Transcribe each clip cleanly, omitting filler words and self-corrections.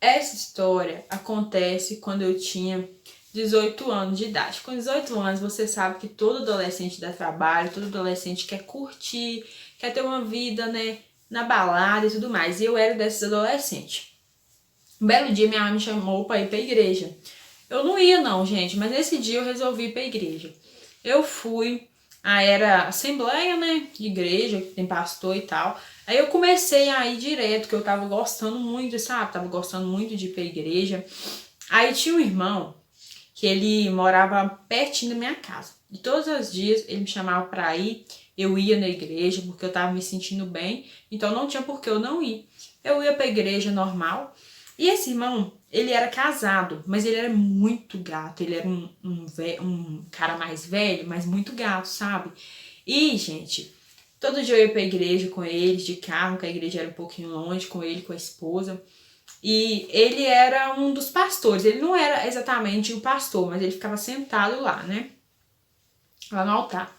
Essa história acontece quando eu tinha 18 anos de idade. Com 18 anos, você sabe que todo adolescente dá trabalho, todo adolescente quer curtir, quer ter uma vida, né, na balada e tudo mais. E eu era desses adolescentes. Um belo dia, minha mãe me chamou para ir para a igreja. Eu não ia não, gente, mas nesse dia eu resolvi ir para a igreja. Eu fui, era assembleia, né, de igreja, tem pastor e tal. Aí eu comecei a ir direto, que eu tava gostando muito, sabe? Tava gostando muito de ir pra igreja. Aí tinha um irmão que ele morava pertinho da minha casa. E todos os dias ele me chamava pra ir, eu ia na igreja porque eu tava me sentindo bem, então não tinha por que eu não ir. Eu ia pra igreja normal. E esse irmão, ele era casado, mas ele era muito gato. Ele era um cara mais velho, mas muito gato, sabe? E, gente, todo dia eu ia pra igreja com eles, de carro, que a igreja era um pouquinho longe, com ele, com a esposa. E ele era um dos pastores. Ele não era exatamente o pastor, mas ele ficava sentado lá, né? Lá no altar.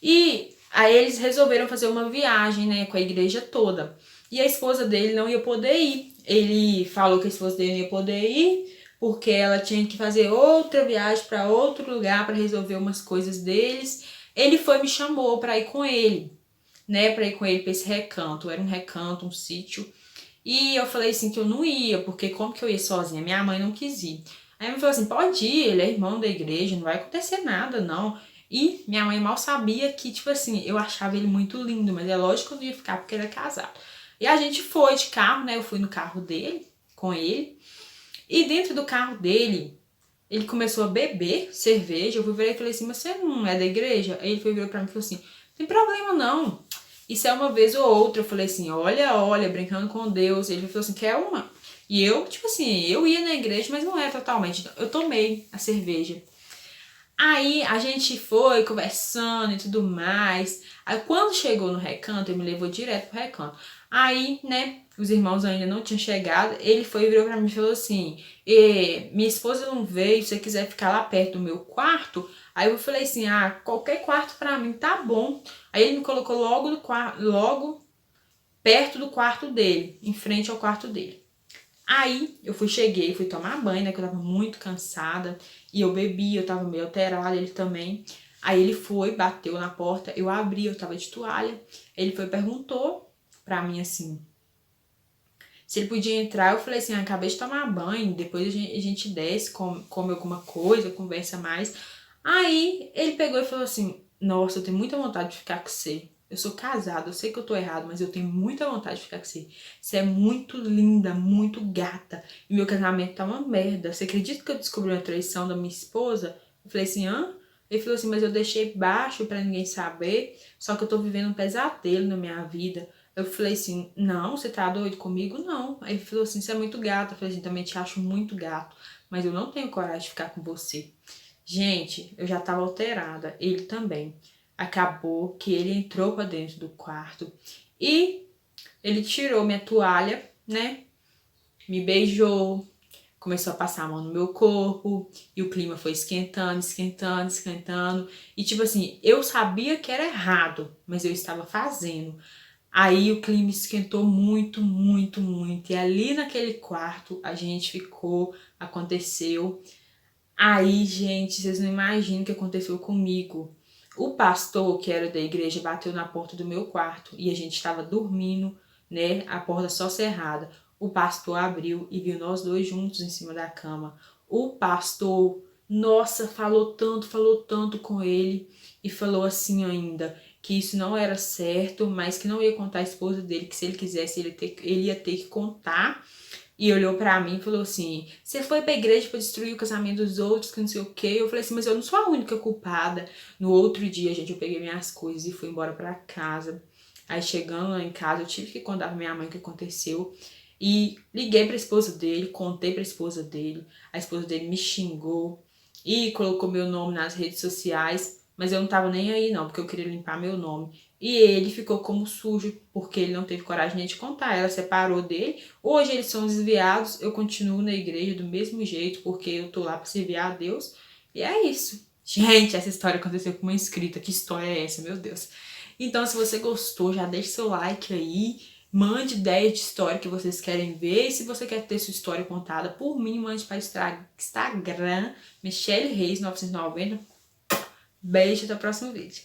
E aí eles resolveram fazer uma viagem, né, com a igreja toda. E a esposa dele não ia poder ir. Ele falou que a esposa dele não ia poder ir porque ela tinha que fazer outra viagem para outro lugar para resolver umas coisas deles. Ele foi me chamou para ir com ele, né, para ir com ele para esse recanto. Era um recanto, um sítio. E eu falei assim que eu não ia, porque como que eu ia sozinha? Minha mãe não quis ir. Aí me falou assim, pode ir, ele é irmão da igreja, não vai acontecer nada, não. E minha mãe mal sabia que, tipo assim, eu achava ele muito lindo, mas é lógico que eu não ia ficar porque ele é casado. E a gente foi de carro, né, eu fui no carro dele, com ele. E dentro do carro dele, ele começou a beber cerveja. Eu virei e falei assim, mas você não é da igreja? Aí ele virou pra mim e falou assim, não tem problema não. Isso é uma vez ou outra. Eu falei assim, olha, brincando com Deus. Ele falou assim, quer uma? E eu, tipo assim, eu ia na igreja, mas não era totalmente. Eu tomei a cerveja. Aí a gente foi conversando e tudo mais. Aí quando chegou no recanto, ele me levou direto pro recanto. Aí, né, os irmãos ainda não tinham chegado. Ele foi e virou pra mim e falou assim, minha esposa não veio, se você quiser ficar lá perto do meu quarto. Aí eu falei assim, qualquer quarto pra mim tá bom. Aí ele me colocou logo no quarto, logo perto do quarto dele, em frente ao quarto dele. Aí eu cheguei, fui tomar banho, né, que eu tava muito cansada, e eu bebi, eu tava meio alterada, ele também. Aí ele foi, bateu na porta, eu abri, eu tava de toalha. Ele foi e perguntou pra mim assim, se ele podia entrar. Eu falei assim, acabei de tomar banho, depois a gente desce, come alguma coisa, conversa mais. Aí ele pegou e falou assim, nossa, eu tenho muita vontade de ficar com você. Eu sou casada, eu sei que eu tô errado, mas eu tenho muita vontade de ficar com você. Você é muito linda, muito gata. E meu casamento tá uma merda. Você acredita que eu descobri uma traição da minha esposa? Eu falei assim, hã? Ele falou assim, mas eu deixei baixo pra ninguém saber, só que eu tô vivendo um pesadelo na minha vida. Eu falei assim, não, você tá doido comigo? Não. Aí ele falou assim, você é muito gata. Eu falei assim, também te acho muito gato, mas eu não tenho coragem de ficar com você. Gente, eu já tava alterada, ele também. Acabou que ele entrou pra dentro do quarto e ele tirou minha toalha, né? Me beijou, começou a passar a mão no meu corpo e o clima foi esquentando, esquentando, esquentando. E tipo assim, eu sabia que era errado, mas eu estava fazendo. Aí o clima esquentou muito, muito, muito. E ali naquele quarto a gente ficou, aconteceu. Aí, gente, vocês não imaginam o que aconteceu comigo. O pastor, que era da igreja, bateu na porta do meu quarto e a gente estava dormindo, né? A porta só cerrada. O pastor abriu e viu nós dois juntos em cima da cama. O pastor, nossa, falou tanto com ele e falou assim ainda que isso não era certo, mas que não ia contar a esposa dele, que se ele quisesse ele ia ter que contar. E olhou pra mim e falou assim, você foi pra igreja pra destruir o casamento dos outros, que não sei o quê. Eu falei assim, mas eu não sou a única culpada. No outro dia, gente, eu peguei minhas coisas e fui embora pra casa. Aí chegando lá em casa, eu tive que contar pra minha mãe o que aconteceu. E liguei pra esposa dele, contei pra esposa dele. A esposa dele me xingou e colocou meu nome nas redes sociais. Mas eu não tava nem aí não, porque eu queria limpar meu nome. E ele ficou como sujo, porque ele não teve coragem nem de contar. Ela separou dele. Hoje eles são desviados, eu continuo na igreja do mesmo jeito, porque eu tô lá pra servir a Deus. E é isso. Gente, essa história aconteceu com uma inscrita. Que história é essa, meu Deus? Então, se você gostou, já deixa seu like aí. Mande ideias de história que vocês querem ver. E se você quer ter sua história contada por mim, mande para Instagram, Michelle Reis 990. Beijo, até o próximo vídeo.